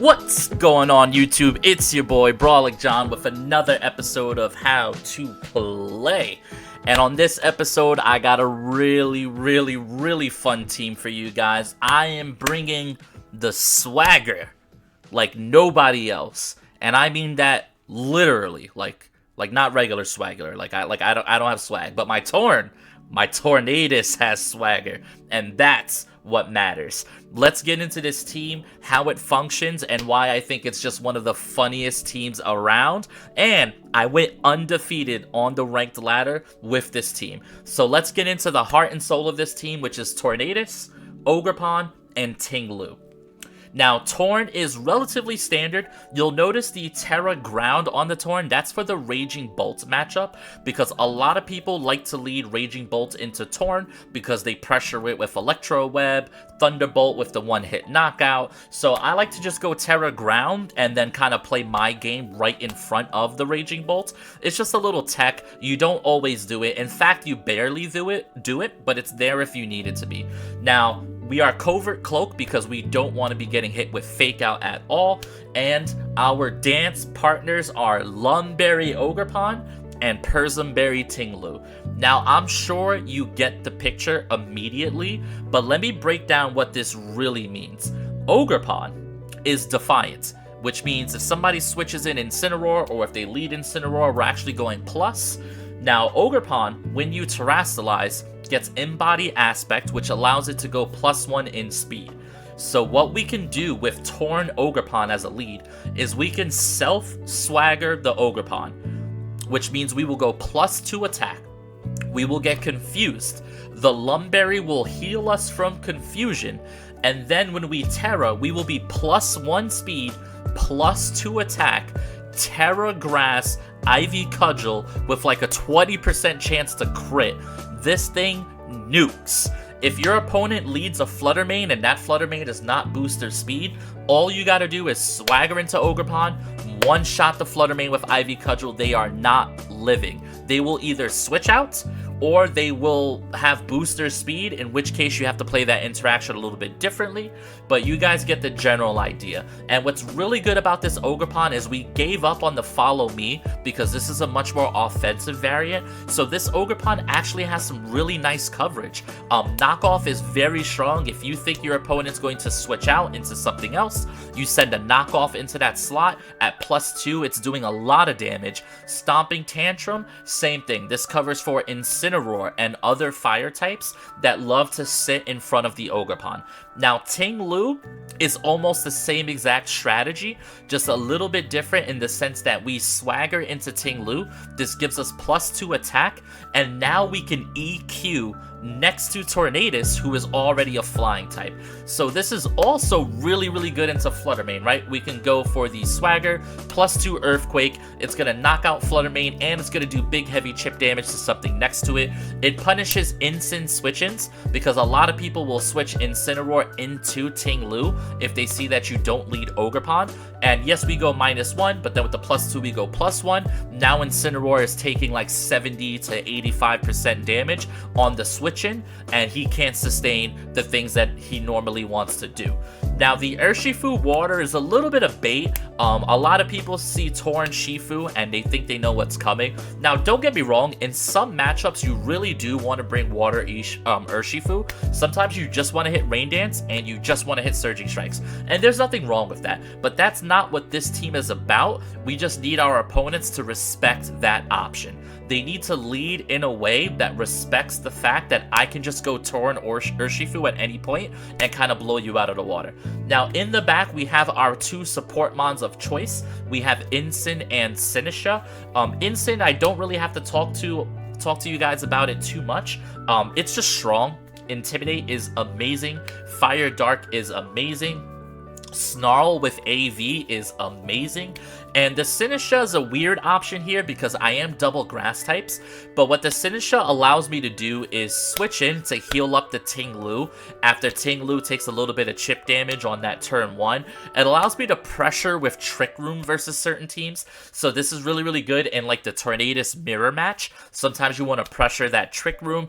What's going on, YouTube? It's your boy Brawling John with another episode of How to Play. And on this episode, I got a really fun team for you guys. I am bringing the swagger like nobody else, and I mean that literally, like not regular swagger. Like I don't have swag, but my Tornadus has swagger, and that's what matters. Let's get into this team, how it functions, and why I think it's just one of the funniest teams around. And I went undefeated on the ranked ladder with this team. So let's get into the heart and soul of this team, which is Tornadus, Ogerpon, and Ting-Lu. Now, Torn is relatively standard. You'll notice the Terra Ground on the Torn. That's for the Raging Bolt matchup, because a lot of people like to lead Raging Bolt into Torn because they pressure it with Electro Web, Thunderbolt with the one-hit knockout. So I like to just go Terra Ground and then kind of play my game right in front of the Raging Bolt. It's just a little tech. You don't always do it. In fact, you barely do it, but it's there if you need it to be. Now, we are Covert Cloak because we don't want to be getting hit with Fake Out at all. And our dance partners are Lumberry Ogerpon and Persimberry Ting-Lu. Now, I'm sure you get the picture immediately, but let me break down what this really means. Ogerpon is Defiant, which means if somebody switches in Incineroar or if they lead Incineroar, we're actually going plus. Now, Ogerpon, when you Terrasilize, gets Embody Aspect, which allows it to go +1 in speed. So what we can do with Torn Ogerpon as a lead is we can self-swagger the Ogerpon, which means we will go +2 attack. We will get confused. The Lumberry will heal us from confusion, and then when we Terra, we will be +1 speed, +2 attack, Terra Grass, Ivy Cudgel with like a 20% chance to crit. This thing nukes. If your opponent leads a Flutter Mane and that Flutter Mane does not boost their speed, all you gotta do is swagger into Ogerpon, one-shot the Flutter Mane with Ivy Cudgel. They are not living. They will either switch out or they will have booster speed, in which case you have to play that interaction a little bit differently, but you guys get the general idea. And what's really good about this Ogerpon is we gave up on the Follow Me because this is a much more offensive variant, so this Ogerpon actually has some really nice coverage. Knockoff is very strong. If you think your opponent's going to switch out into something else, you send a knockoff into that slot at +2, it's doing a lot of damage. Stomping Tantrum, same thing. This covers for Incineroar and other fire types that love to sit in front of the Ogerpon. Now, Ting-Lu is almost the same exact strategy, just a little bit different in the sense that we swagger into Ting-Lu. This gives us +2 attack, and now we can EQ next to Tornadus, who is already a flying type. So this is also really good into Flutter Mane, right? We can go for the swagger, +2 Earthquake. It's going to knock out Flutter Mane, and it's going to do big heavy chip damage to something next to it. It punishes Incin switch-ins, because a lot of people will switch Incineroar into Ting-Lu if they see that you don't lead Ogerpon. And yes, we go -1, but then with the +2 we go +1. Now Incineroar is taking like 70 to 85% damage on the switch-in, and he can't sustain the things that he normally wants to do. Now, the Urshifu Water is a little bit of bait. A lot of people see Torn Shifu and they think they know what's coming. Now, don't get me wrong, in some matchups you really do want to bring Water Urshifu. Sometimes you just want to hit Rain Dance and you just want to hit Surging Strikes, and there's nothing wrong with that, but that's not what this team is about. We just need our opponents to respect that option. They need to lead in a way that respects the fact that I can just go Torn or Urshifu at any point and kind of blow you out of the water. Now, in the back, we have our two support mons of choice. We have Incin and Sinisha. Incin, I don't really have to talk to you guys about it too much. It's just strong. Intimidate is amazing. Fire Dark is amazing. Snarl with AV is amazing. And the Sinisha is a weird option here because I am double grass types, but what the Sinisha allows me to do is switch in to heal up the Ting-Lu after Ting-Lu takes a little bit of chip damage on that turn 1. It allows me to pressure with Trick Room versus certain teams, so this is really good in like the Tornadus mirror match. Sometimes you want to pressure that Trick Room.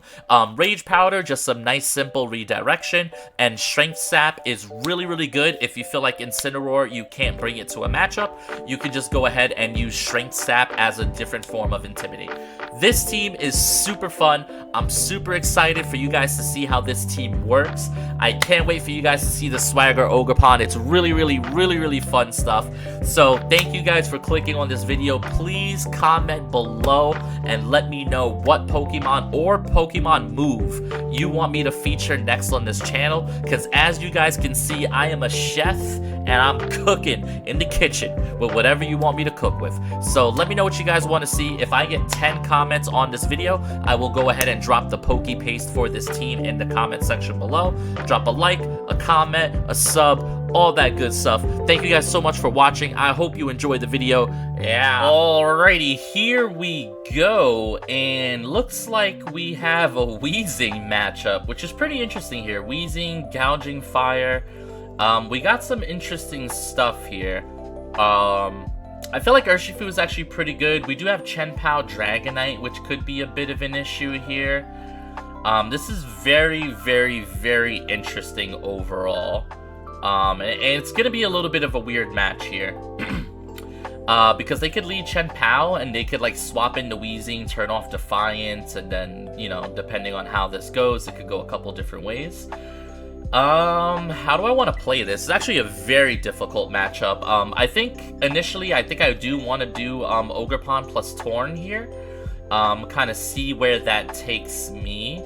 Rage Powder, just some nice simple redirection, and Strength Sap is really good if you feel like Incineroar, you can't bring it to a matchup, you can just go ahead and use Strength Sap as a different form of Intimidate. This team is super fun. I'm super excited for you guys to see how this team works. I can't wait for you guys to see the Swagger Ogerpon. It's really fun stuff. So thank you guys for clicking on this video. Please comment below and let me know what Pokemon or Pokemon move you want me to feature next on this channel, because as you guys can see, I am a chef and I'm cooking in the kitchen with whatever you want me to cook with. So let me know what you guys want to see. If I get 10 comments on this video, I will go ahead and drop the Poke Paste for this team in the comment section below. Drop a like, a comment, a sub, all that good stuff. Thank you guys so much for watching. I hope you enjoyed the video. Yeah. Alrighty, here we go. And looks like we have a Weezing matchup, which is pretty interesting here. Weezing, Gouging Fire. We got some interesting stuff here. I feel like Urshifu is actually pretty good. We do have Chien-Pao Dragonite, which could be a bit of an issue here. This is very interesting overall. And it's going to be a little bit of a weird match here. Because they could lead Chien-Pao and they could like swap into Weezing, turn off Defiance, and then, you know, depending on how this goes, it could go a couple different ways. How do I want to play this? It's actually a very difficult matchup. I think initially, I do want to do Ogerpon plus Torn here. Kind of see where that takes me.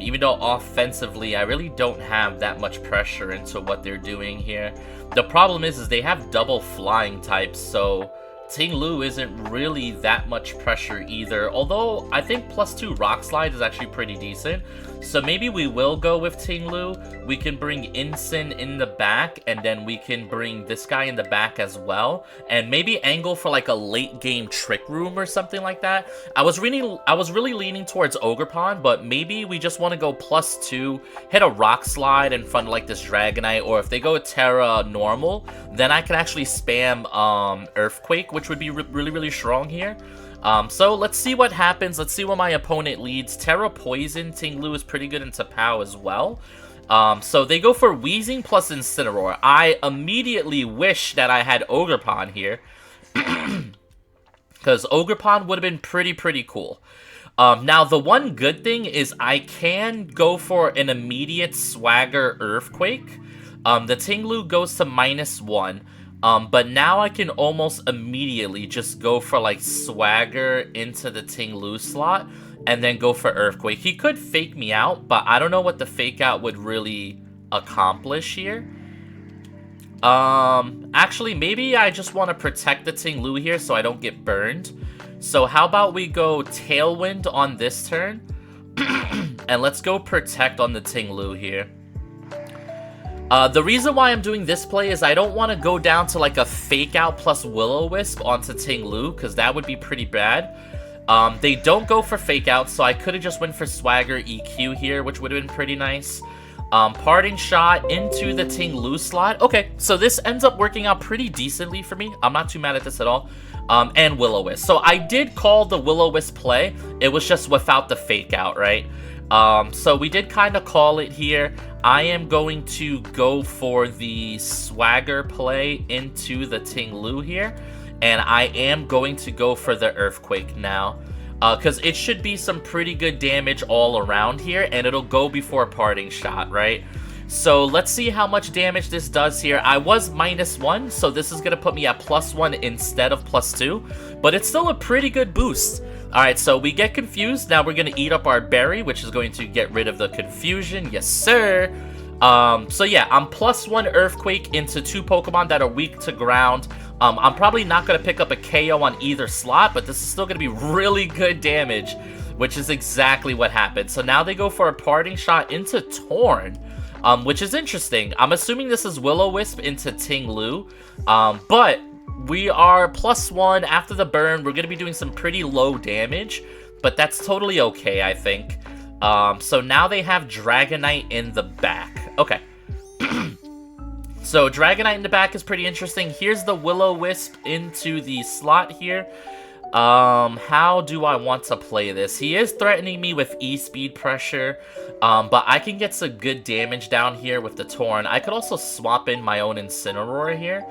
Even though offensively, I really don't have that much pressure into what they're doing here. The problem is they have double flying types, so Ting-Lu isn't really that much pressure either. Although, I think +2 Rock Slide is actually pretty decent. So maybe we will go with Ting-Lu. We can bring Incin in the back, and then we can bring this guy in the back as well. And maybe angle for like a late game Trick Room or something like that. I was really leaning towards Ogerpon, but maybe we just want to go +2, hit a Rock Slide in front of like this Dragonite, or if they go Terra normal, then I can actually spam Earthquake, which would be really strong here. So let's see what happens. Let's see what my opponent leads. Terra Poison, Ting-Lu is pretty good into POW as well. So they go for Weezing plus Incineroar. I immediately wish that I had Ogerpon here. Because Ogerpon would have been pretty cool. Now, the one good thing is I can go for an immediate Swagger Earthquake. The Ting-Lu goes to -1. But now I can almost immediately just go for like Swagger into the Ting-Lu slot and then go for Earthquake. He could fake me out, but I don't know what the fake out would really accomplish here. Actually, maybe I just want to protect the Ting-Lu here so I don't get burned. So how about we go Tailwind on this turn? And let's go Protect on the Ting-Lu here. The reason why I'm doing this play is I don't want to go down to like a Fake Out plus Will-O-Wisp onto Ting-Lu, because that would be pretty bad. They don't go for Fake Out, so I could have just went for Swagger EQ here, which would have been pretty nice. Parting Shot into the Ting-Lu slot. Okay, so this ends up working out pretty decently for me. I'm not too mad at this at all. And Will-O-Wisp. So I did call the Will-O-Wisp play. It was just without the Fake Out, right? So we did kind of call it here. I am going to go for the Swagger play into the Ting-Lu here. And I am going to go for the Earthquake now. Because it should be some pretty good damage all around here. And it'll go before Parting Shot, right? So let's see how much damage this does here. I was -1, so this is going to put me at +1 instead of +2. But it's still a pretty good boost. Alright, so we get confused. Now we're going to eat up our berry, which is going to get rid of the confusion. Yes, sir. So yeah, I'm +1 Earthquake into 2 Pokemon that are weak to ground. I'm probably not going to pick up a KO on either slot, but this is still going to be really good damage, which is exactly what happened. So now they go for a Parting Shot into Torn, which is interesting. I'm assuming this is Will-O-Wisp into Ting-Lu, but we are +1 after the burn. We're going to be doing some pretty low damage, but that's totally okay, I think. So now they have Dragonite in the back. Okay. So Dragonite in the back is pretty interesting. Here's the Will-O-Wisp into the slot here. How do I want to play this? He is threatening me with E-speed pressure, but I can get some good damage down here with the Torn. I could also swap in my own Incineroar here.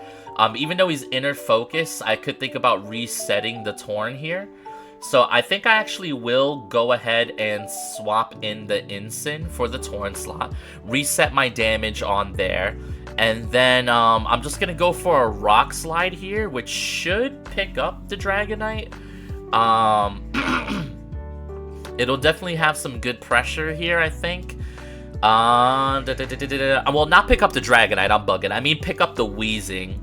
Even though he's inner focus, I could think about resetting the Torn here. So I think I actually will go ahead and swap in the Incin for the Torn slot, reset my damage on there, and then I'm just going to go for a Rock Slide here, which should pick up the Dragonite. It'll definitely have some good pressure here, I think. Well, not pick up the Dragonite, I'm bugging. I mean pick up the Weezing.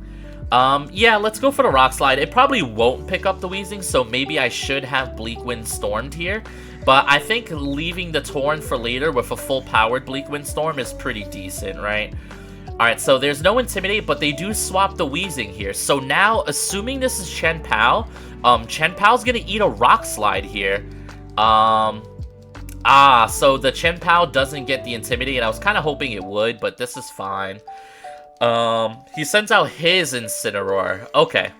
Yeah, let's go for the Rock Slide. It probably won't pick up the Weezing, so maybe I should have Bleak Wind Stormed here. But I think leaving the Torn for later with a full-powered Bleak Wind Storm is pretty decent, right? Alright, so there's no Intimidate, but they do swap the Weezing here. So now, assuming this is Chen Pao, Chen Pao's gonna eat a Rock Slide here. So the Chen Pao doesn't get the Intimidate. I was kind of hoping it would, but this is fine. He sends out his Incineroar. Okay.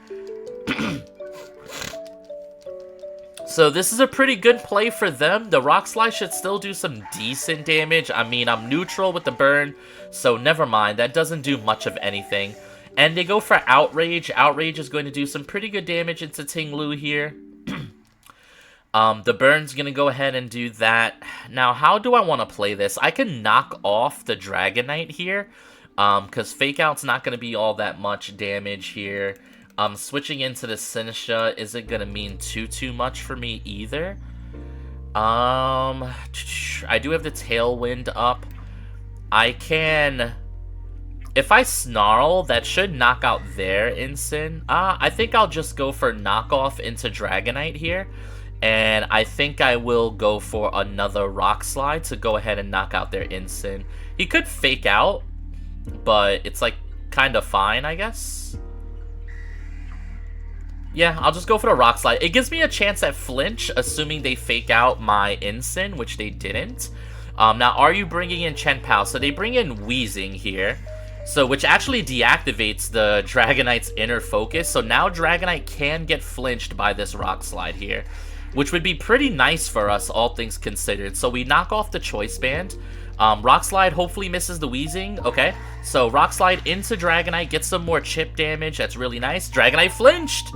So this is a pretty good play for them. The Rock Slide should still do some decent damage. I mean, I'm neutral with the burn, so never mind. That doesn't do much of anything. And they go for Outrage. Outrage is going to do some pretty good damage into Ting Lu here. The burn's gonna go ahead and do that. Now, how do I want to play this? I can knock off the Dragonite here. Because Fake Out's not going to be all that much damage here. Switching into the Sinistra isn't going to mean too much for me either. I do have the Tailwind up. I can... If I Snarl, that should knock out their Incin. I think I'll just go for knockoff into Dragonite here. And I think I will go for another Rock Slide to go ahead and knock out their Incin. He could Fake Out, but it's like kind of fine, I guess. Yeah, I'll just go for the Rock Slide. It gives me a chance at flinch, assuming they Fake Out my Incin, which they didn't. Now, are you bringing in Chen Pao? So they bring in Weezing here, so which actually deactivates the Dragonite's inner focus. So now Dragonite can get flinched by this Rock Slide here, which would be pretty nice for us, all things considered. So we knock off the Choice Band. Rock Slide hopefully misses the Weezing. Okay, so Rock Slide into Dragonite, gets some more chip damage. That's really nice. Dragonite flinched.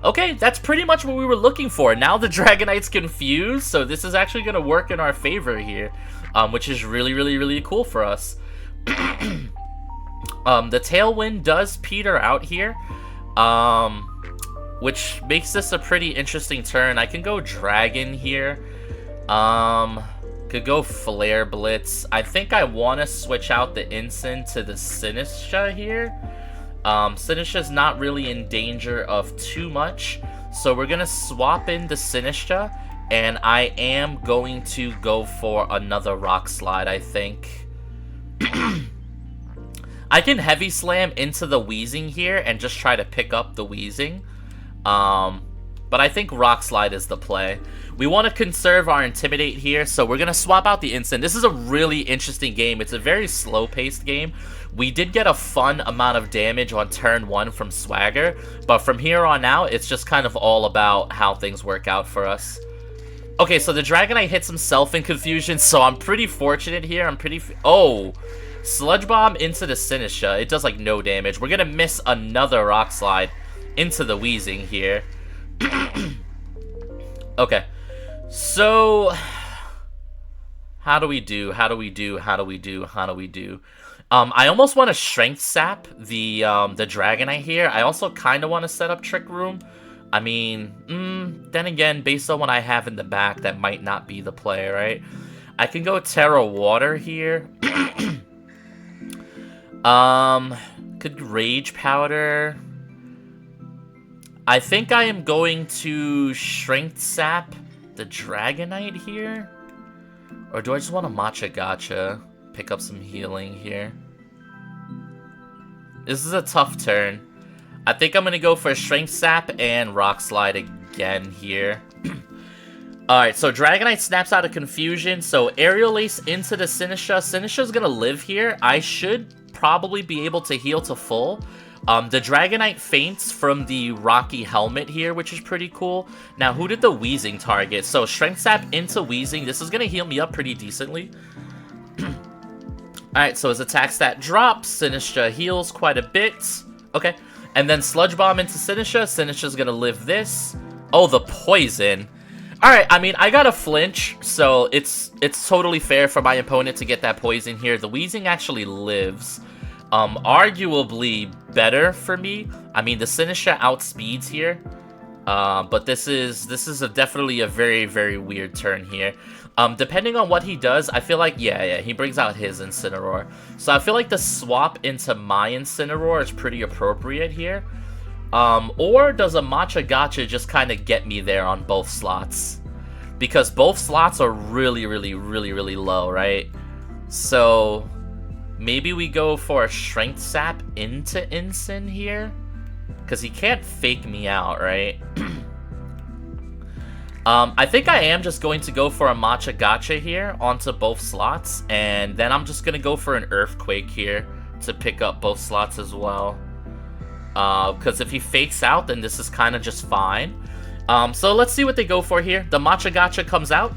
Okay, that's pretty much what we were looking for. Now the Dragonite's confused, so this is actually going to work in our favor here, which is really cool for us. The Tailwind does peter out here, which makes this a pretty interesting turn. I can go Dragon here. Could go Flare Blitz. I think I want to switch out the Incin to the Sinistra here. Sinistra's not really in danger of too much, so we're going to swap in the Sinistra, and I am going to go for another Rock Slide, I think. I can Heavy Slam into the Weezing here and just try to pick up the Weezing. But I think Rock Slide is the play. We want to conserve our Intimidate here, so we're going to swap out the Incin. This is a really interesting game. It's a very slow-paced game. We did get a fun amount of damage on turn 1 from Swagger, but from here on out, it's just kind of all about how things work out for us. Okay, so the Dragonite hits himself in confusion, so I'm pretty fortunate here. Oh! Sludge Bomb into the Sinistra. It does, like, no damage. We're going to miss another Rock Slide into the Weezing here. Okay. So, how do we do? I almost want to Strength Sap the Dragonite here. I also kind of want to set up Trick Room. I mean, then again, based on what I have in the back, that might not be the play, right? I can go Terra Water here. Could Rage Powder. I think I am going to Strength Sap the Dragonite here. Or do I just want to Matcha Gotcha? Pick up some healing here. This is a tough turn. I think I'm going to go for a Strength Sap and Rock Slide again here. Alright, so Dragonite snaps out of confusion. So Aerial Ace into the Sinistra. Sinistra's going to live here. I should probably be able to heal to full. The Dragonite faints from the Rocky Helmet here, which is pretty cool. Now, who did the Weezing target? So, Strength Sap into Weezing. This is going to heal me up pretty decently. Alright, so his attack stat drops. Sinistra heals quite a bit. Okay. And then Sludge Bomb into Sinistra. Sinistra's going to live this. Oh, the poison. Alright, I mean, I got a flinch, so it's totally fair for my opponent to get that poison here. The Weezing actually lives. Arguably better for me. I mean, the Sinistra outspeeds here. But this is definitely a very, very weird turn here. Depending on what he does, I feel like, yeah, he brings out his Incineroar. So I feel like the swap into my Incineroar is pretty appropriate here. Or does a Matcha Gotcha just kind of get me there on both slots? Because both slots are really, really, really, really low, right? So maybe we go for a Strength Sap into Incin here? Because he can't fake me out, right? I think I am just going to go for a Matcha Gotcha here onto both slots. And then I'm just going to go for an Earthquake here to pick up both slots as well. Because if he fakes out, then this is kind of just fine. So let's see what they go for here. The Matcha Gotcha comes out.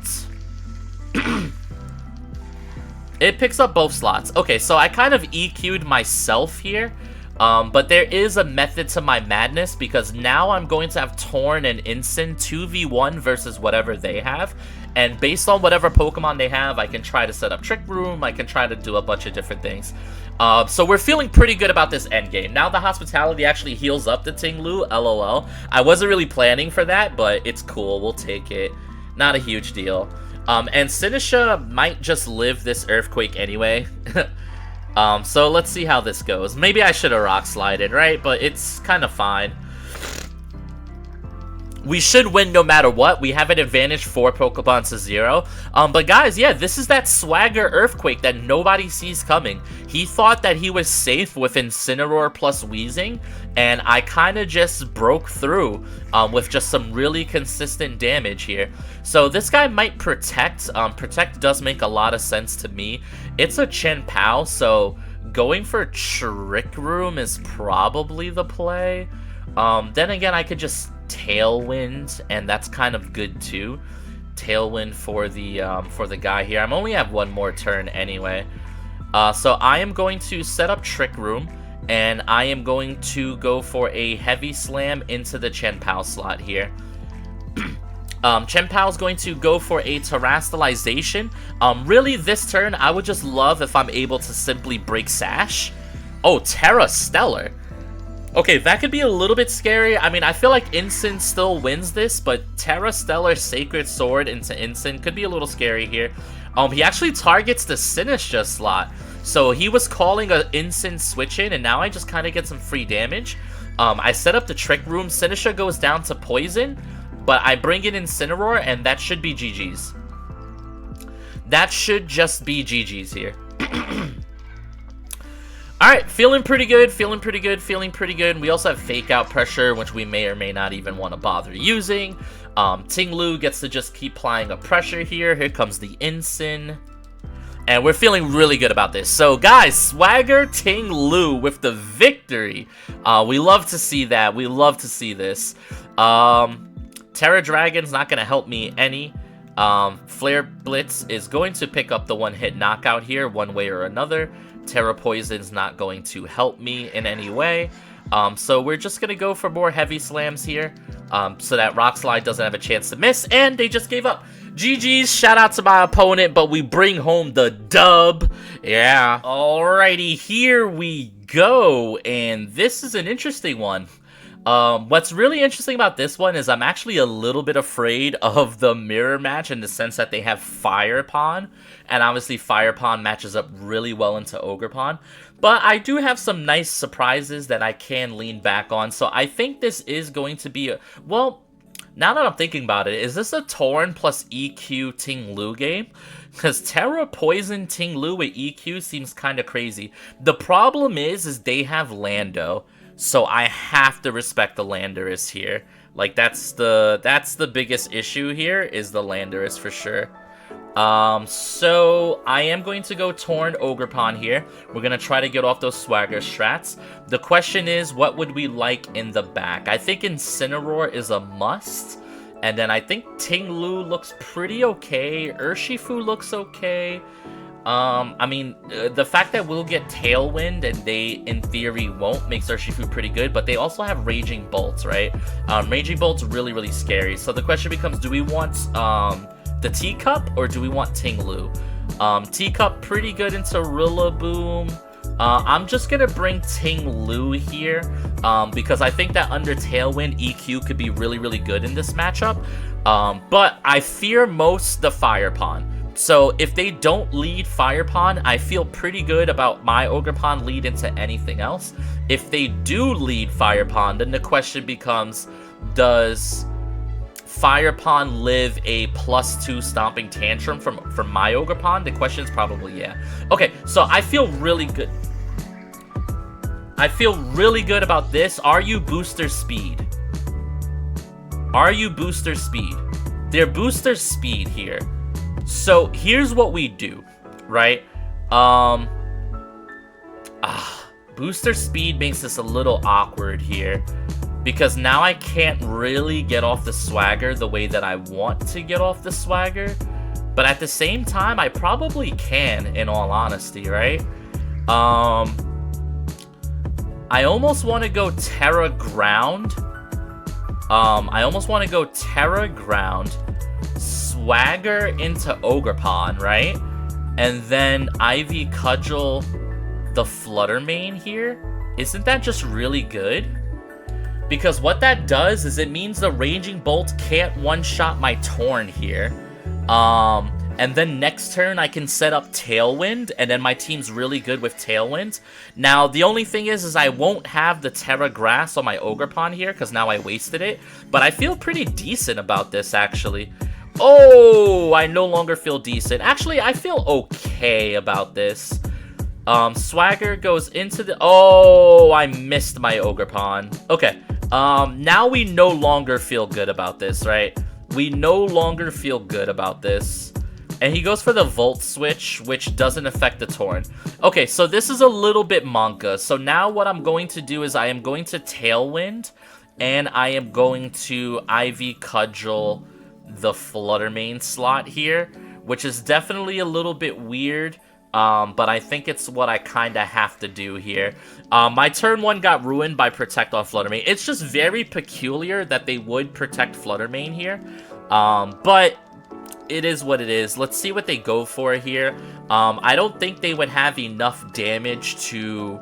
It picks up both slots. Okay, so I kind of EQ'd myself here. But there is a method to my madness, because now I'm going to have Torn and Incin 2v1 versus whatever they have. And based on whatever Pokemon they have, I can try to set up Trick Room, I can try to do a bunch of different things. So we're feeling pretty good about this endgame. Now the Hospitality actually heals up the Ting-Lu, lol. I wasn't really planning for that, but it's cool, we'll take it. Not a huge deal. And Sinistra might just live this Earthquake anyway. So let's see how this goes. Maybe I should have Rock Slided, right? But it's kind of fine. We should win no matter what. We have an advantage 4 Pokemon to 0. But guys, yeah, this is that swagger Earthquake that nobody sees coming. He thought that he was safe with Incineroar plus Weezing, and I kind of just broke through with just some really consistent damage here. So this guy might Protect. Protect does make a lot of sense to me. It's a Chien-Pao, so going for Trick Room is probably the play. Then again, I could just Tailwind, and that's kind of good too. Tailwind for the guy here. I'm only have one more turn anyway. So I am going to set up Trick Room, and I am going to go for a Heavy Slam into the Chien-Pao slot here. Chien-Pao is going to go for a Terastallization. Really, this turn, I would just love if I'm able to simply break Sash. Oh, Terra Stellar. Okay, that could be a little bit scary. I mean, I feel like Incin still wins this, but Terra Stellar Sacred Sword into Incin could be a little scary here. He actually targets the Sinistra slot. So he was calling a Incin switch in, and now I just kind of get some free damage. I set up the Trick Room. Sinistra goes down to Poison, but I bring in Incineroar, and that should be GG's. That should just be GG's here. Alright, feeling pretty good, feeling pretty good, feeling pretty good. We also have Fake Out Pressure, which we may or may not even want to bother using. Ting-Lu gets to just keep applying a pressure here. Here comes the Incin. And we're feeling really good about this. So, guys, Swagger Ting-Lu with the victory. We love to see that. We love to see this. Terra Dragon's not going to help me any. Flare Blitz is going to pick up the one-hit knockout here one way or another. Terra Poison's not going to help me in any way. So we're just going to go for more Heavy Slams here. So that Rock Slide doesn't have a chance to miss. And they just gave up. GG's, shout out to my opponent, but we bring home the dub. Yeah. Alrighty, here we go. And this is an interesting one. What's really interesting about this one is I'm actually a little bit afraid of the mirror match in the sense that they have Firepon, and obviously Firepon matches up really well into Ogerpon. But I do have some nice surprises that I can lean back on, so I think this is going to be a... Well, now that I'm thinking about it, is this a Torn plus EQ Ting-Lu game? Because Terra Poison Ting-Lu with EQ seems kind of crazy. The problem is they have Lando. So I have to respect the Landorus here. Like, that's the biggest issue here, is the Landorus for sure. So I am going to go Torn Ogerpon here. We're going to try to get off those swagger strats. The question is, what would we like in the back? I think Incineroar is a must. And then I think Ting-Lu looks pretty okay. Urshifu looks okay. I mean, the fact that we'll get Tailwind and they, in theory, won't makes Urshifu pretty good, but they also have Raging Bolts, right? Raging Bolt's really, really scary. So the question becomes, do we want, the Teacup, or do we want Ting-Lu? Teacup, pretty good into Rillaboom. I'm just gonna bring Ting-Lu here, because I think that under Tailwind, EQ could be really, really good in this matchup. But I fear most the Fire Pond. So if they don't lead Fire Pond, I feel pretty good about my Ogerpon lead into anything else. If they do lead Fire Pond, then the question becomes, does Fire Pond live a +2 Stomping Tantrum from my Ogerpon? The question is probably yeah. Okay, so I feel really good. I feel really good about this. Are you booster speed? Are you booster speed? They're booster speed here. So here's what we do, right? Booster speed makes this a little awkward here, because now I can't really get off the swagger the way that I want to get off the swagger. But at the same time, I probably can, in all honesty, right? I almost want to go Terra Ground. Swagger into Ogerpon, right? And then Ivy Cudgel the Flutter Mane here. Isn't that just really good? Because what that does is it means the Raging Bolt can't one-shot my Torn here. And then next turn I can set up Tailwind, and then my team's really good with Tailwind. Now, the only thing is I won't have the Terra Grass on my Ogerpon here, because now I wasted it. But I feel pretty decent about this, actually. Oh, I no longer feel decent. Actually, I feel okay about this. Swagger goes into the... Oh, I missed my Ogerpon. Okay. Now we no longer feel good about this, right? We no longer feel good about this. And he goes for the Volt Switch, which doesn't affect the Torn. Okay, so this is a little bit Monka. So now what I'm going to do is I am going to Tailwind, and I am going to Ivy Cudgel the Flutter Mane slot here, which is definitely a little bit weird, but I think it's what I kind of have to do here. My turn 1 got ruined by Protect on Flutter Mane. It's just very peculiar that they would Protect Flutter Mane here, but it is what it is. Let's see what they go for here. I don't think they would have enough damage to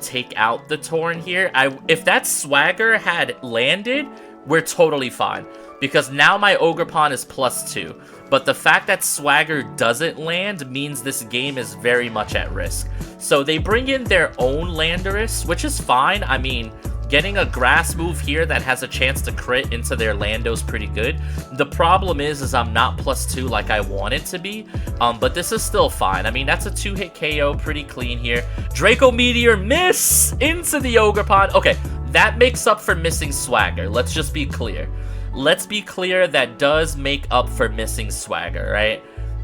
take out the Torn here. If that Swagger had landed, we're totally fine, because now my Ogerpon is +2. But the fact that Swagger doesn't land means this game is very much at risk. So they bring in their own Landorus, which is fine. I mean, getting a grass move here that has a chance to crit into their Lando's pretty good. The problem is I'm not +2 like I want it to be, but this is still fine. I mean, that's a 2-hit KO, pretty clean here. Draco Meteor miss into the Ogerpon. Okay, that makes up for missing Swagger. Let's just be clear. Let's be clear, that does make up for missing Swagger, right?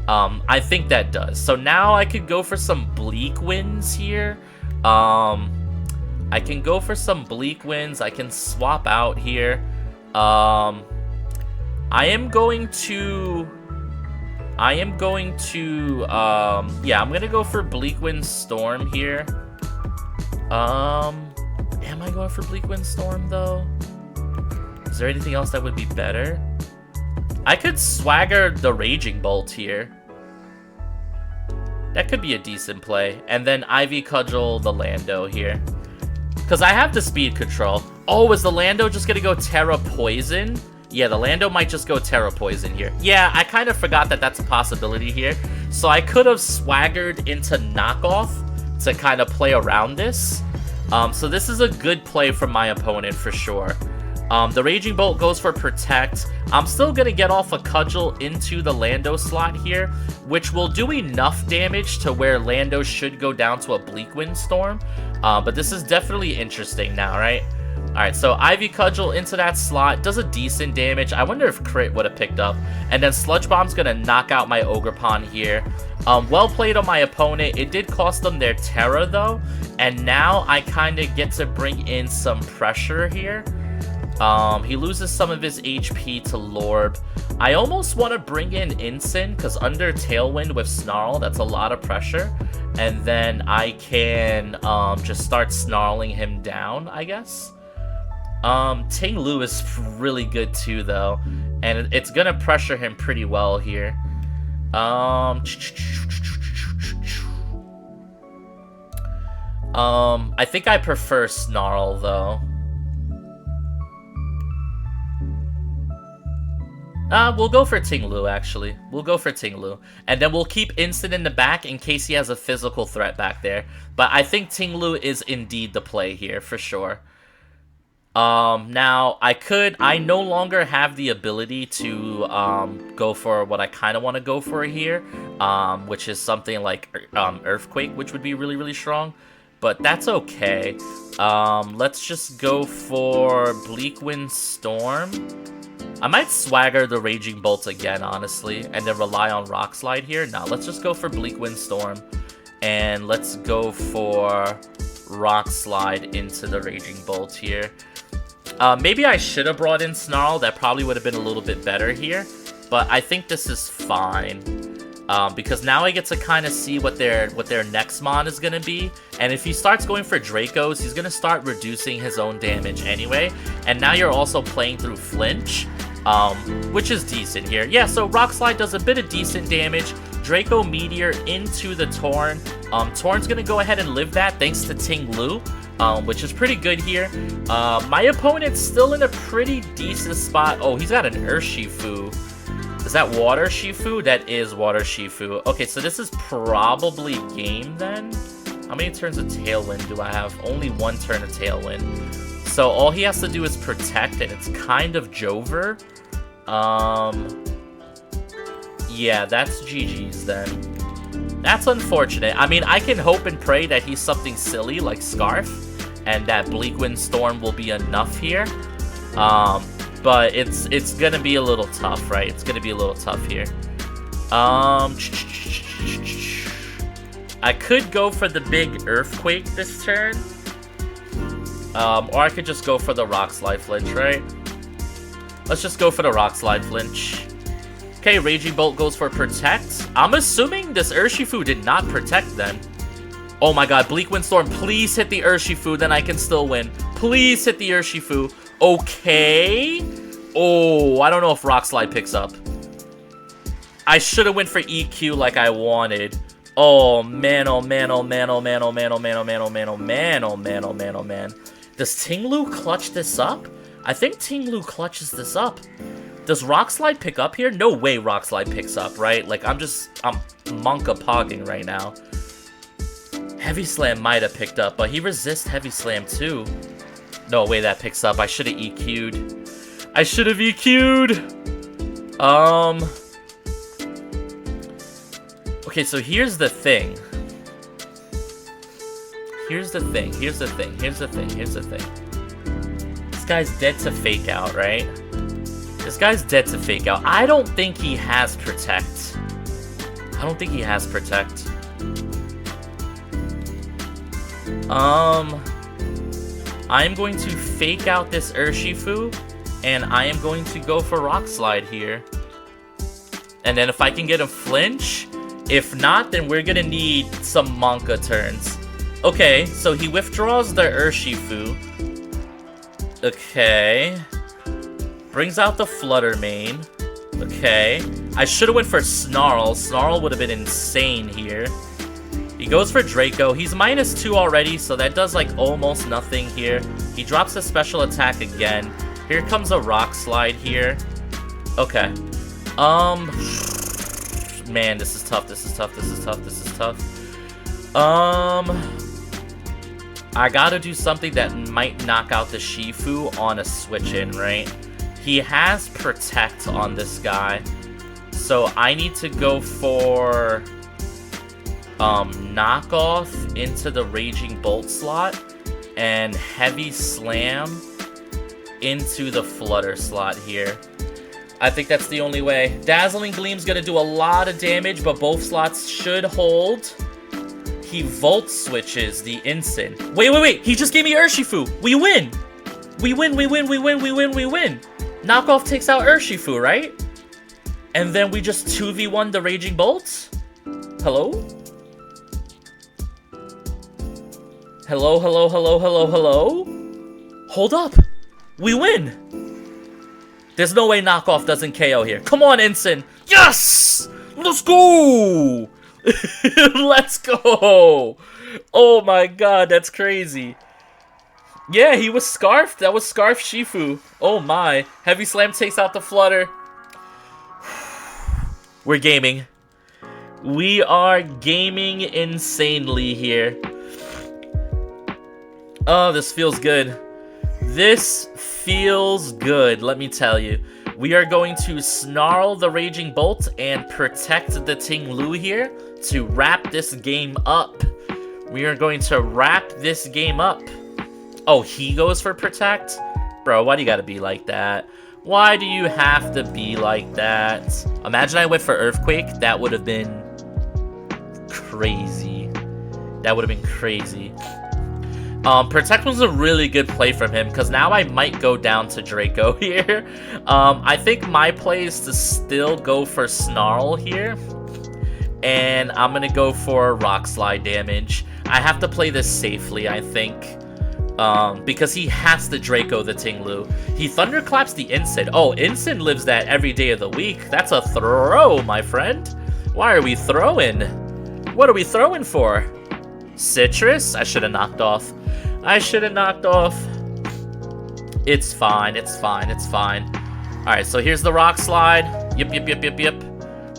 I think that does. So now I could go for some Bleak Winds here. I can go for some Bleak Winds. I can swap out here. I am going to, yeah, I'm gonna go for Bleak Wind Storm here. Am I going for Bleak Wind Storm though? Is there anything else that would be better? I could Swagger the Raging Bolt here. That could be a decent play. And then Ivy Cudgel the Lando here, because I have the speed control. Oh, is the Lando just gonna go Terra Poison? Yeah, the Lando might just go Terra Poison here. Yeah, I kind of forgot that that's a possibility here. So I could have Swaggered into Knockoff to kind of play around this. So this is a good play from my opponent for sure. The Raging Bolt goes for Protect. I'm still going to get off a Cudgel into the Lando slot here, which will do enough damage to where Lando should go down to a Bleak Wind Storm. But this is definitely interesting now, right? Alright, so Ivy Cudgel into that slot, does a decent damage. I wonder if crit would have picked up. And then Sludge Bomb's gonna knock out my Ogerpon here. Well played on my opponent. It did cost them their Terra though. And now I kind of get to bring in some pressure here. He loses some of his HP to Lorb. I almost want to bring in Incin, because under Tailwind with Snarl, that's a lot of pressure. And then I can just start snarling him down, I guess. Ting Lu is really good too, though. And it's going to pressure him pretty well here. I think I prefer Snarl, though. We'll go for Ting Lu, actually. We'll go for Ting Lu. And then we'll keep Instant in the back in case he has a physical threat back there. But I think Ting Lu is indeed the play here, for sure. Now, I no longer have the ability to, go for what I kind of want to go for here. Which is something like, Earthquake, which would be really, really strong. But that's okay. Let's just go for Bleak Wind Storm. I might swagger the Raging Bolt again, honestly, and then rely on Rock Slide here. Now, let's just go for Bleak Wind Storm, and let's go for Rock Slide into the Raging Bolt here. Maybe I should have brought in Snarl. That probably would have been a little bit better here, but I think this is fine. Because now I get to kind of see what their next mon is going to be. And if he starts going for Dracos, he's going to start reducing his own damage anyway. And now you're also playing through Flinch, which is decent here. Yeah, so Rock Slide does a bit of decent damage. Draco Meteor into the Torn. Torn's going to go ahead and live that thanks to Ting Lu, which is pretty good here. My opponent's still in a pretty decent spot. Oh, he's got an Urshifu. Is that Water Shifu? That is Water Shifu. Okay, so this is probably game then. How many turns of Tailwind do I have? Only one turn of Tailwind. So all he has to do is protect, and it's kind of Jover. Yeah, that's GG's then. That's unfortunate. I mean, I can hope and pray that he's something silly like Scarf, and that Bleak Wind Storm will be enough here. But it's gonna be a little tough, right? It's gonna be a little tough here. I could go for the big Earthquake this turn. Or I could just go for the Rock Slide Flinch, right? Let's just go for the Rock Slide Flinch. Okay, Raging Bolt goes for Protect. I'm assuming this Urshifu did not Protect then. Oh my god, Bleak Wind Storm, please hit the Urshifu, then I can still win. Please hit the Urshifu. Okay. Oh, I don't know if Rock Slide picks up. I should have went for EQ like I wanted. Oh man, oh man, oh man, oh man, oh man, oh man, oh man, oh man, oh man, oh man, oh man, oh man. Does Ting Lu clutch this up? I think Ting Lu clutches this up. Does Rock Slide pick up here? No way Rock Slide picks up, right? Like, I'm Monka pogging right now. Heavy Slam might have picked up, but he resists Heavy Slam too. No way that picks up. I should have EQ'd. I should have EQ'd. Okay, so here's the thing. Here's the thing. Here's the thing. Here's the thing. Here's the thing. This guy's dead to Fake Out, right? This guy's dead to Fake Out. I don't think he has Protect. I don't think he has Protect. I'm going to Fake Out this Urshifu, and I am going to go for Rock Slide here. And then if I can get a Flinch, if not, then we're gonna need some Monka turns. Okay, so he withdraws the Urshifu. Okay. Brings out the Flutter Mane. Okay. I should have went for Snarl. Snarl would have been insane here. He goes for Draco. He's -2 already, so that does, like, almost nothing here. He drops a special attack again. Here comes a Rock Slide here. Okay. Man, this is tough. This is tough. This is tough. This is tough. I gotta do something that might knock out the Shifu on a switch-in, right? He has Protect on this guy. So I need to go for knockoff into the Raging Bolt slot and Heavy Slam into the Flutter slot here. I think that's the only way. Dazzling Gleam's gonna do a lot of damage, but both slots should hold. He Volt switches the Ensign. Wait. He just gave me Urshifu. We win. We win. Knockoff takes out Urshifu, right? And then we just 2v1 the Raging Bolts? Hello? Hello? Hold up. We win. There's no way Knockoff doesn't KO here. Come on, Ensign. Yes! Let's go! Let's go! Oh my god, that's crazy. Yeah, he was Scarfed. That was Scarf Shifu. Oh my. Heavy Slam takes out the Flutter. We're gaming. We are gaming insanely here. Oh, this feels good. This feels good, let me tell you. We are going to Snarl the Raging Bolt and protect the Ting Lu here to wrap this game up. We are going to wrap this game up. Oh, he goes for Protect? Bro, why do you gotta be like that? Why do you have to be like that? Imagine I went for Earthquake. That would have been crazy. That would have been crazy. Protect was a really good play from him, because now I might go down to Draco here. I think my play is to still go for Snarl here. And I'm going to go for Rock Slide damage. I have to play this safely, I think. Because he has to Draco the Ting Lu. He Thunderclaps the Ensign. Oh, Ensign lives that every day of the week. That's a throw, my friend. Why are we throwing? What are we throwing for? Citrus? I should have knocked off. It's fine. Alright, so here's the Rock Slide. Yep.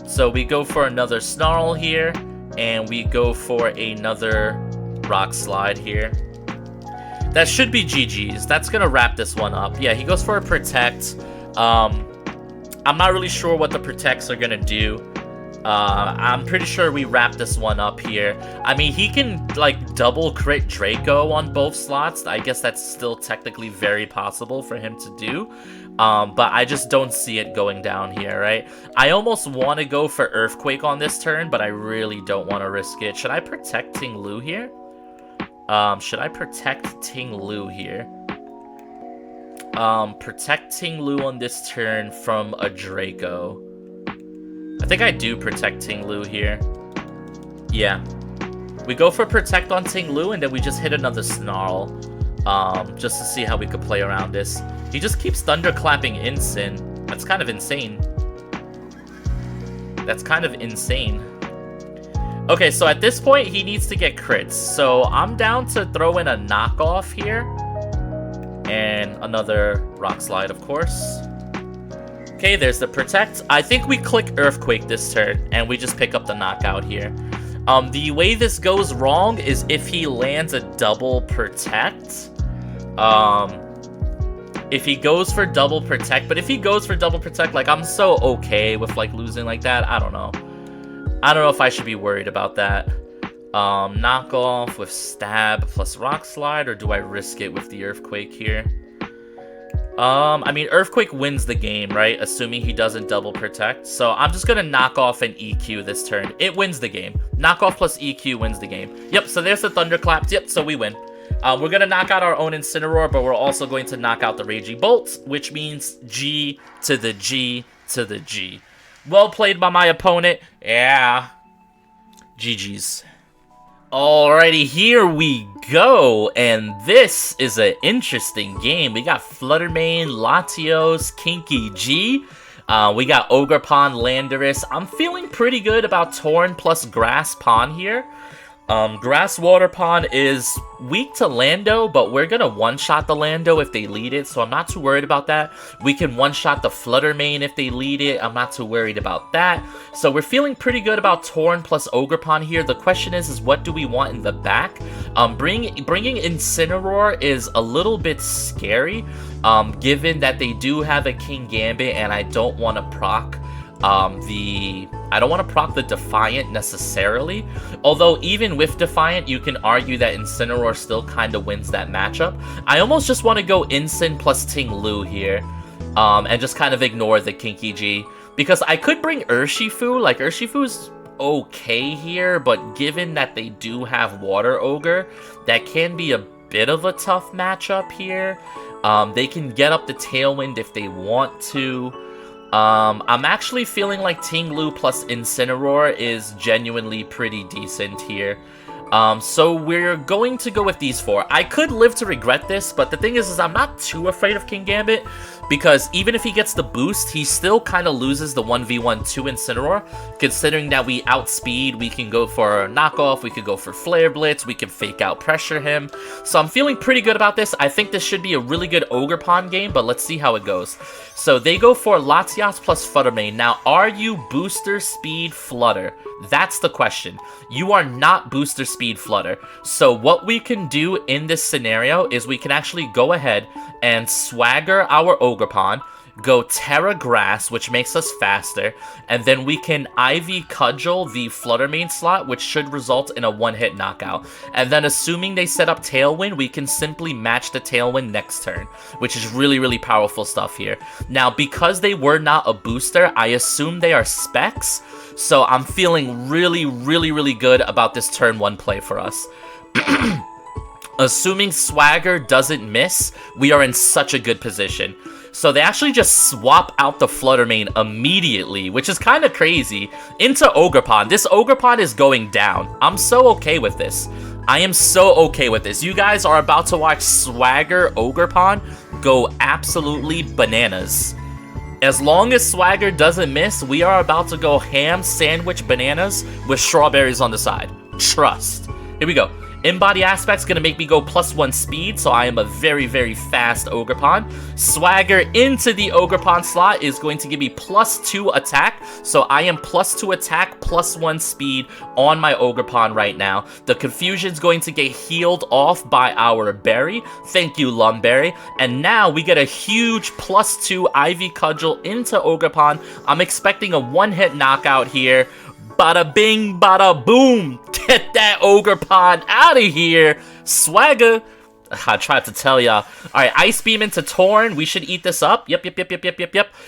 So we go for another Snarl here. And we go for another Rock Slide here. That should be GG's. That's gonna wrap this one up. Yeah, he goes for a Protect. I'm not really sure what the Protects are gonna do. I'm pretty sure we wrap this one up here. I mean, he can, like, double crit Draco on both slots. I guess that's still technically very possible for him to do. But I just don't see it going down here, right? I almost want to go for Earthquake on this turn, but I really don't want to risk it. Should I protect Ting Lu here? Protect Ting Lu on this turn from a Draco. I think I do protect Ting Lu here. Yeah. We go for Protect on Ting Lu, and then we just hit another Snarl. Just to see how we could play around this. He just keeps Thunderclapping Ensign. That's kind of insane. Okay, so at this point, he needs to get crits. So I'm down to throw in a knockoff here. And another Rock Slide, of course. Okay, there's the Protect. I think we click Earthquake this turn, and we just pick up the knockout here. The way this goes wrong is if he lands a double Protect. If he goes for double Protect, but if he goes for double Protect, like, I'm so okay with, like, losing like that. I don't know. I don't know if I should be worried about that. Knockoff with Stab plus Rock Slide, or do I risk it with the Earthquake here? I mean, Earthquake wins the game, right? Assuming he doesn't double Protect. So I'm just gonna knock off an EQ this turn. It wins the game. Knockoff plus EQ wins the game. Yep, so there's the Thunderclaps. Yep, so we win. We're gonna knock out our own Incineroar, but we're also going to knock out the Raging Bolt, which means G to the G to the G. Well played by my opponent. Yeah. GG's. Alrighty, here we go, and this is an interesting game. We got Fluttermane, Latios, Kinky G. We got Ogerpon, Landorus. I'm feeling pretty good about Torn plus Grass Pond here. Grass Water Pond is weak to Lando, but we're gonna one-shot the Lando if they lead it, so I'm not too worried about that. We can one-shot the Fluttermane if they lead it. I'm not too worried about that. So we're feeling pretty good about Torn plus Ogerpon here. The question is what do we want in the back? Bringing Incineroar is a little bit scary, given that they do have a King Gambit, and I don't want to proc I don't want to proc the Defiant necessarily, although even with Defiant, you can argue that Incineroar still kind of wins that matchup. I almost just want to go Incin plus Ting Lu here, and just kind of ignore the Kinky G, because I could bring Urshifu. Like, Urshifu's okay here, but given that they do have Water Ogre, that can be a bit of a tough matchup here. They can get up the Tailwind if they want to. I'm actually feeling like Ting Lu plus Incineroar is genuinely pretty decent here. So we're going to go with these 4. I could live to regret this, but the thing is I'm not too afraid of King Gambit, because even if he gets the boost, he still kind of loses the 1v1 to Incineroar, considering that we outspeed, we can go for a knockoff, we could go for Flare Blitz, we can fake out pressure him. So I'm feeling pretty good about this. I think this should be a really good Ogerpon game, but let's see how it goes. So they go for Latias plus Fluttermane. Now, are you booster speed Flutter? That's the question. You are not booster speed Flutter. So what we can do in this scenario is we can actually go ahead and swagger our Ogerpon, go Terra Grass, which makes us faster, and then we can Ivy Cudgel the Fluttermane slot, which should result in a one-hit knockout. And then assuming they set up Tailwind, we can simply match the Tailwind next turn, which is really, really powerful stuff here. Now, because they were not a booster, I assume they are specs, so I'm feeling really, really, really good about this turn 1 play for us. Assuming Swagger doesn't miss, we are in such a good position. So they actually just swap out the Fluttermane immediately, which is kind of crazy, into Ogerpon. This Ogerpon is going down. I'm so okay with this. I am so okay with this. You guys are about to watch Swagger Ogerpon go absolutely bananas. As long as Swagger doesn't miss, we are about to go ham sandwich bananas with strawberries on the side. Trust. Here we go. In-body aspect's gonna make me go +1 speed, so I am a very, very fast Ogerpon. Swagger into the Ogerpon slot is going to give me +2 attack, so I am +2 attack, +1 speed on my Ogerpon right now. The confusion's going to get healed off by our berry. Thank you, Lumberry. And now we get a huge +2 Ivy Cudgel into Ogerpon. I'm expecting a one-hit knockout here. Bada bing, bada boom. Get that Ogerpon out of here. Swagger. I tried to tell y'all. Alright, Ice Beam into Torn. We should eat this up. Yep.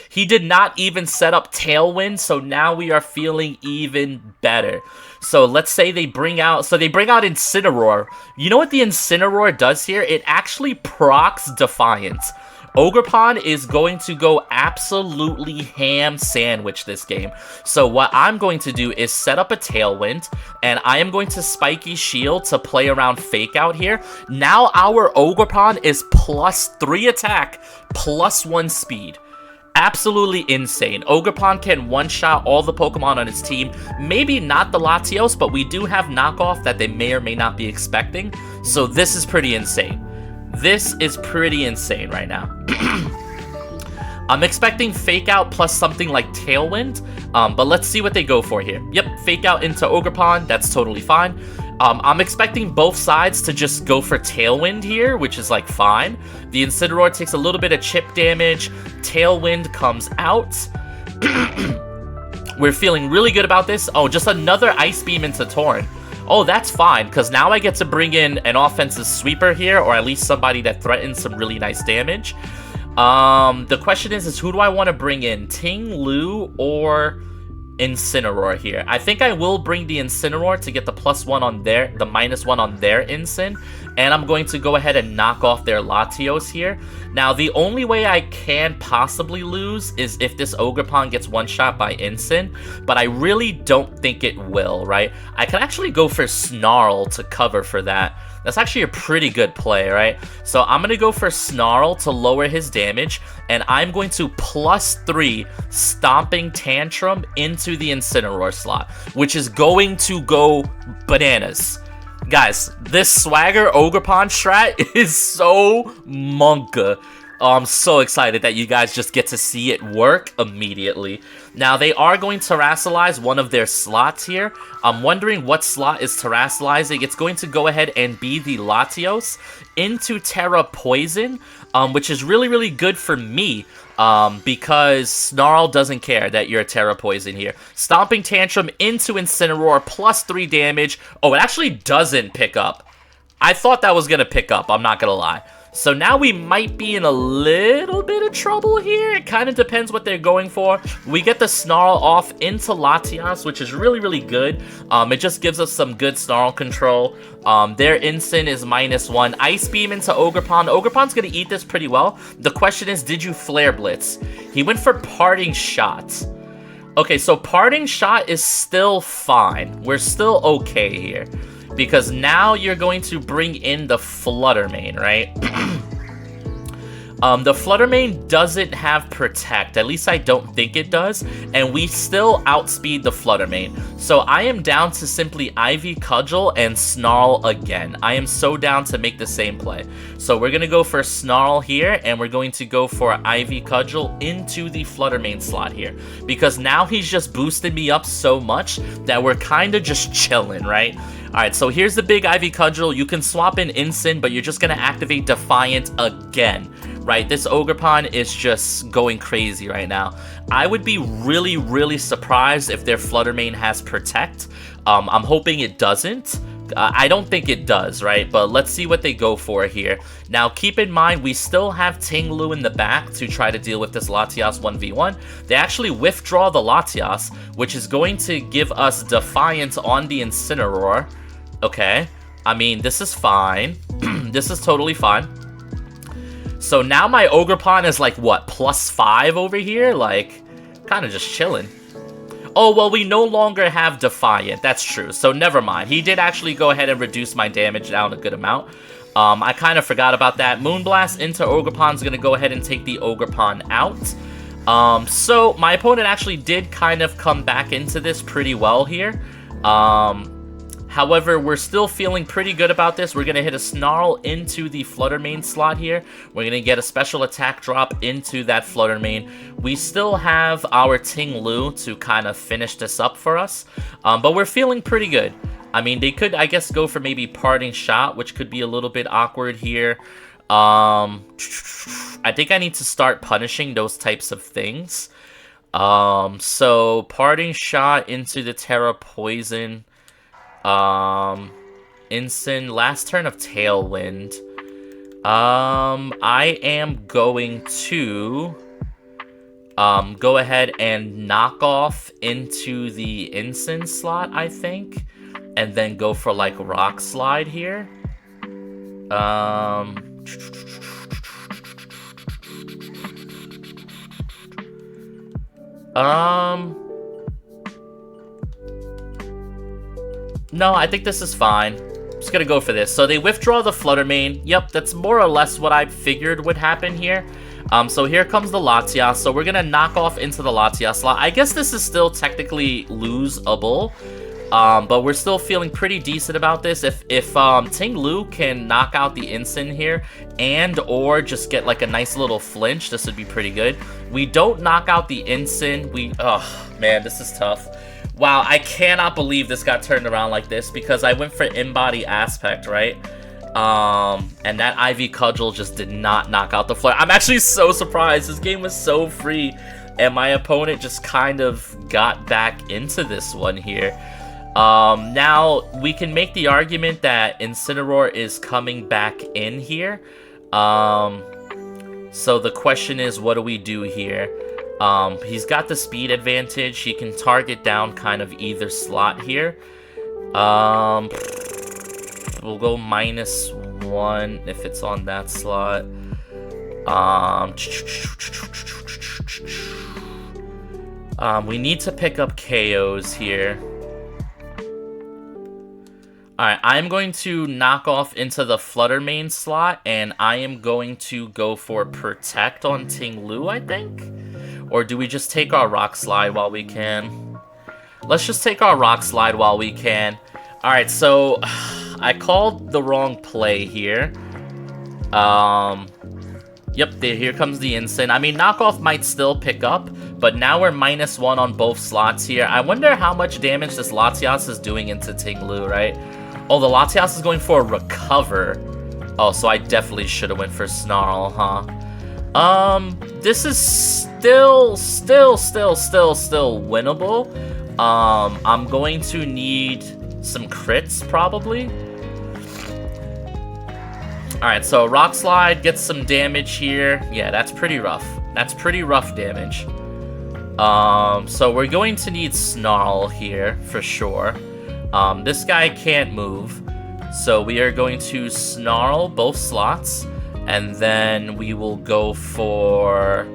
He did not even set up Tailwind, so now we are feeling even better. So let's say they bring out... So they bring out Incineroar. You know what the Incineroar does here? It actually procs Defiance. Ogerpon is going to go absolutely ham sandwich this game. So what I'm going to do is set up a Tailwind, and I am going to Spiky Shield to play around Fake Out here. Now our Ogerpon is +3 attack, +1 speed. Absolutely insane. Ogerpon can one-shot all the Pokemon on his team. Maybe not the Latios, but we do have knockoff that they may or may not be expecting. So this is pretty insane. This is pretty insane right now. I'm expecting Fake Out plus something like Tailwind, but let's see what they go for here. Yep, Fake Out into Ogerpon, that's totally fine. I'm expecting both sides to just go for Tailwind here, which is like fine. The Incineroar takes a little bit of chip damage. Tailwind comes out. We're feeling really good about this. Oh, just another Ice Beam into Torn. Oh, that's fine, because now I get to bring in an offensive sweeper here, or at least somebody that threatens some really nice damage. The question is who do I want to bring in? Ting Lu or Incineroar here? I think I will bring the Incineroar to get the +1 on their, the -1 on their Incin, and I'm going to go ahead and knock off their Latios here. Now, the only way I can possibly lose is if this Ogerpon gets one-shot by Incin, but I really don't think it will, right? I can actually go for Snarl to cover for that. That's actually a pretty good play, right? So I'm going to go for Snarl to lower his damage, and I'm going to +3 Stomping Tantrum into the Incineroar slot, which is going to go bananas. Guys, this Swagger Ogerpon strat is so monka. Oh, I'm so excited that you guys just get to see it work immediately. Now, they are going to terrasilize one of their slots here. I'm wondering what slot is terrasilizing. It's going to go ahead and be the Latios into Terra Poison, which is really, really good for me. Because Snarl doesn't care that you're a Terra Poison here. Stomping Tantrum into Incineroar, +3 damage. Oh, it actually doesn't pick up. I thought that was going to pick up, I'm not going to lie. So now we might be in a little bit of trouble here. It kind of depends what they're going for. We get the Snarl off into Latias, which is really, really good. It just gives us some good Snarl control. Their Incin is -1. Ice Beam into Ogerpon. Ogerpon's going to eat this pretty well. The question is, did you Flare Blitz? He went for Parting Shot. Okay, so Parting Shot is still fine. We're still okay here. Because now you're going to bring in the Flutter Mane, right? The Flutter Mane doesn't have Protect. At least I don't think it does. And we still outspeed the Flutter Mane. So I am down to simply Ivy Cudgel and Snarl again. I am so down to make the same play. So we're going to go for Snarl here. And we're going to go for Ivy Cudgel into the Flutter Mane slot here. Because now he's just boosted me up so much that we're kind of just chilling, right? Alright, so here's the big Ivy Cudgel. You can swap in Incin, but you're just going to activate Defiant again, right? This Ogerpon is just going crazy right now. I would be really, really surprised if their Flutter Mane has Protect. I'm hoping it doesn't. I don't think it does, right? But let's see what they go for here. Now, keep in mind, we still have Ting Lu in the back to try to deal with this Latias 1v1. They actually withdraw the Latias, which is going to give us Defiant on the Incineroar. Okay, I mean, this is fine. This is totally fine. So now my Ogerpon is like, what, +5 over here? Like, kind of just chilling. Oh, well, we no longer have Defiant. That's true. So never mind. He did actually go ahead and reduce my damage down a good amount. I kind of forgot about that. Moonblast into Ogerpon is going to go ahead and take the Ogerpon out. So my opponent actually did kind of come back into this pretty well here. However, we're still feeling pretty good about this. We're going to hit a Snarl into the Flutter Mane slot here. We're going to get a special attack drop into that Flutter Mane. We still have our Ting Lu to kind of finish this up for us. But we're feeling pretty good. I mean, they could, I guess, go for maybe Parting Shot, which could be a little bit awkward here. I think I need to start punishing those types of things. So, Parting Shot into the Terra Poison. Incin, last turn of Tailwind. I am going to go ahead and knock off into the Incin slot, I think, and then go for like Rock Slide here. No, I think this is fine. Just gonna go for this. So they withdraw the Flutter Mane. Yep, that's more or less what I figured would happen here. So here comes the Latias. So we're gonna knock off into the Latias slot. I guess this is still technically losable. But we're still feeling pretty decent about this. If Ting Lu can knock out the Incin here and or just get like a nice little flinch, this would be pretty good. We don't knock out the Incin. Oh man, this is tough. Wow, I cannot believe this got turned around like this because I went for In-Body Aspect, right? And that Ivy Cudgel just did not knock out the Flare. I'm actually so surprised. This game was so free, and my opponent just kind of got back into this one here. Now, we can make the argument that Incineroar is coming back in here. So the question is, what do we do here? He's got the speed advantage. He can target down kind of either slot here. We'll go -1 if it's on that slot. We need to pick up KOs here. Alright, I'm going to knock off into the Flutter Mane slot, and I am going to go for Protect on Ting Lu, I think? Or do we just take our Rock Slide while we can? Let's just take our Rock Slide while we can. Alright, so I called the wrong play here. Yep, here comes the instant. I mean, knockoff might still pick up, but now we're -1 on both slots here. I wonder how much damage this Latias is doing into Ting-Lu, right? Oh, the Latias is going for a recover. Oh, so I definitely should have went for Snarl, huh? This is still winnable. I'm going to need some crits, probably. Alright, so Rock Slide gets some damage here. Yeah, that's pretty rough. That's pretty rough damage. So we're going to need Snarl here, for sure. This guy can't move. So we are going to Snarl both slots. And then we will go for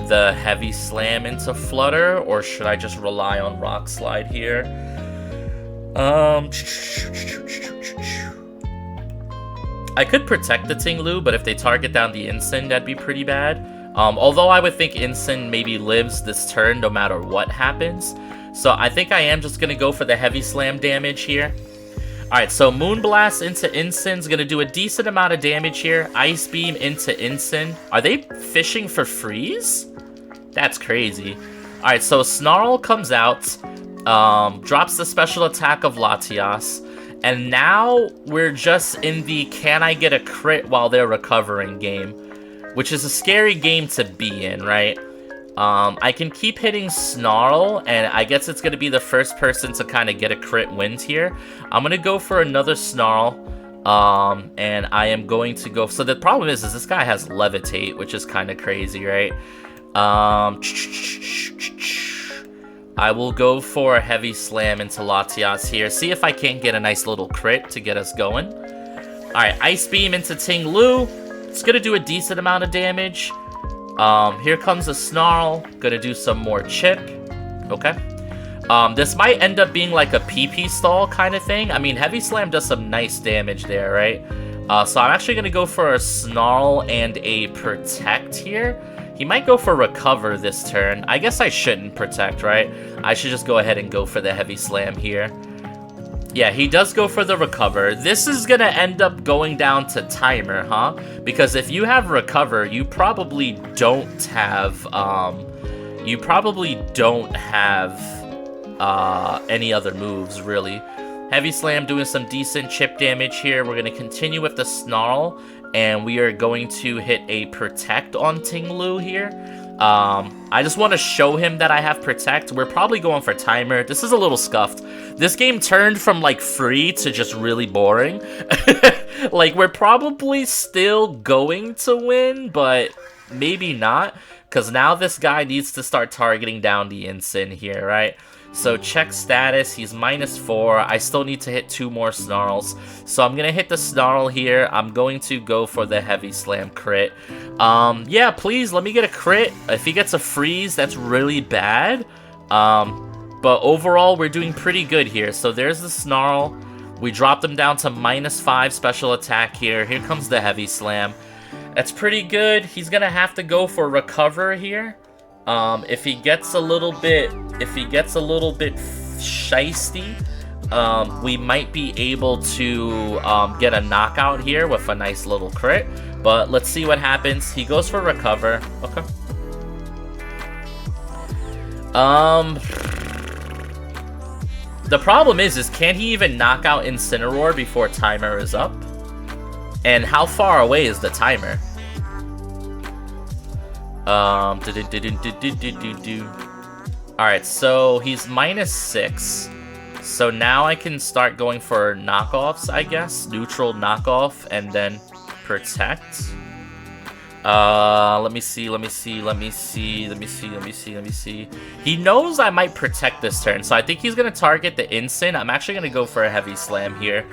the Heavy Slam into Flutter. Or should I just rely on Rock Slide here? I could protect the Ting-Lu, but if they target down the Incin, that'd be pretty bad. Although I would think Incin maybe lives this turn no matter what happens. So I think I am just going to go for the Heavy Slam damage here. Alright, so Moonblast into Incin's going to do a decent amount of damage here. Ice Beam into Incin. Are they fishing for freeze? That's crazy. Alright, so Snarl comes out, drops the special attack of Latias. And now we're just in the can I get a crit while they're recovering game, which is a scary game to be in, right? I can keep hitting Snarl, and I guess it's going to be the first person to kind of get a crit wins here. I'm going to go for another Snarl, and I am going to go... So the problem is this guy has Levitate, which is kind of crazy, right? I will go for a Heavy Slam into Latias here. See if I can't get a nice little crit to get us going. Alright, Ice Beam into Ting-Lu. It's going to do a decent amount of damage. Here comes a Snarl. Gonna do some more chip. Okay. This might end up being like a PP stall kind of thing. I mean, Heavy Slam does some nice damage there, right? So I'm actually gonna go for a Snarl and a Protect here. He might go for Recover this turn. I guess I shouldn't Protect, right? I should just go ahead and go for the Heavy Slam here. Yeah, he does go for the Recover. This is gonna end up going down to timer, huh? Because if you have Recover, you probably don't have, any other moves, really. Heavy Slam doing some decent chip damage here. We're gonna continue with the Snarl, and we are going to hit a Protect on Ting-Lu here. I just want to show him that I have Protect. We're probably going for timer. This is a little scuffed. This game turned from, like, free to just really boring. Like, we're probably still going to win, but maybe not. Because now this guy needs to start targeting down the Incin here, right? So check status, he's -4. I still need to hit 2 more Snarls. So I'm going to hit the Snarl here. I'm going to go for the Heavy Slam crit. Yeah, please, let me get a crit. If he gets a freeze, that's really bad. But overall, we're doing pretty good here. So there's the Snarl. We dropped him down to -5 special attack here. Here comes the Heavy Slam. That's pretty good. He's going to have to go for Recover here. If he gets a little bit shiesty, we might be able to get a knockout here with a nice little crit. But let's see what happens. He goes for Recover. Okay. The problem is can he even knock out Incineroar before timer is up? And how far away is the timer? Alright, so he's -6. So now I can start going for knockoffs, I guess. Neutral knockoff and then Protect. Let me see. He knows I might Protect this turn, so I think he's gonna target the Incin. I'm actually gonna go for a Heavy Slam here.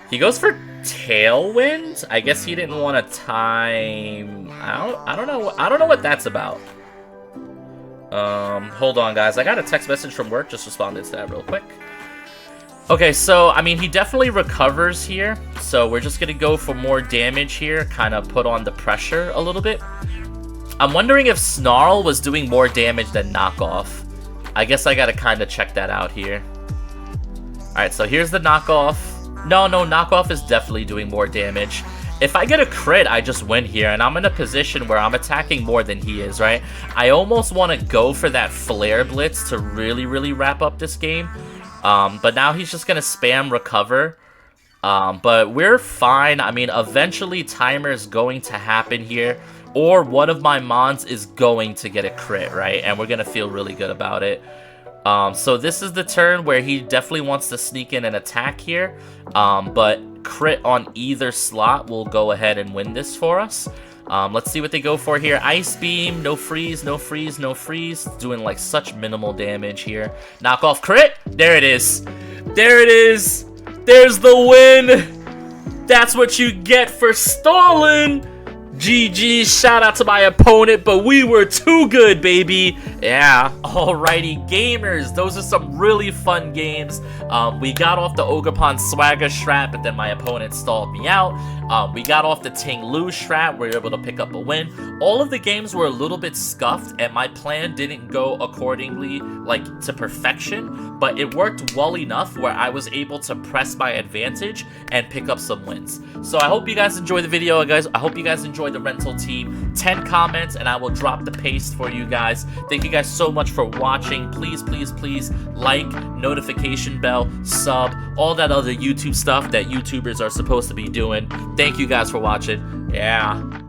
He goes for Tailwind. I guess he didn't want to time. I don't know what that's about. Hold on, guys. I got a text message from work. Just responded to that real quick. Okay, so I mean, he definitely recovers here. So we're just gonna go for more damage here. Kind of put on the pressure a little bit. I'm wondering if Snarl was doing more damage than Knockoff. I guess I gotta kind of check that out here. All right, so here's the Knockoff. No, Knockoff is definitely doing more damage. If I get a crit, I just win here, and I'm in a position where I'm attacking more than he is, right? I almost want to go for that Flare Blitz to really, really wrap up this game. But now he's just going to spam recover. But we're fine. I mean, eventually timer is going to happen here, or one of my mons is going to get a crit, right? And we're going to feel really good about it. So this is the turn where he definitely wants to sneak in and attack here. But crit on either slot will go ahead and win this for us. Let's see what they go for here. Ice Beam, no freeze, no freeze, no freeze. Doing like such minimal damage here. Knock off crit. There it is. There it is. There's the win. That's what you get for stalling. GG, shout out to my opponent, but we were too good, baby. Yeah. Alrighty, gamers, those are some really fun games. We got off the Ogerpon Swagger strat, but then my opponent stalled me out. We got off the Ting Lu strat, we were able to pick up a win. All of the games were a little bit scuffed, and my plan didn't go accordingly, like, to perfection, but it worked well enough where I was able to press my advantage and pick up some wins. So I hope you guys enjoyed the video, guys. I hope you guys enjoyed the rental team. 10 comments and I will drop the paste for you guys. Thank you guys so much for watching. Please, please, please like, notification bell, sub, all that other YouTube stuff that YouTubers are supposed to be doing. Thank you guys for watching. Yeah.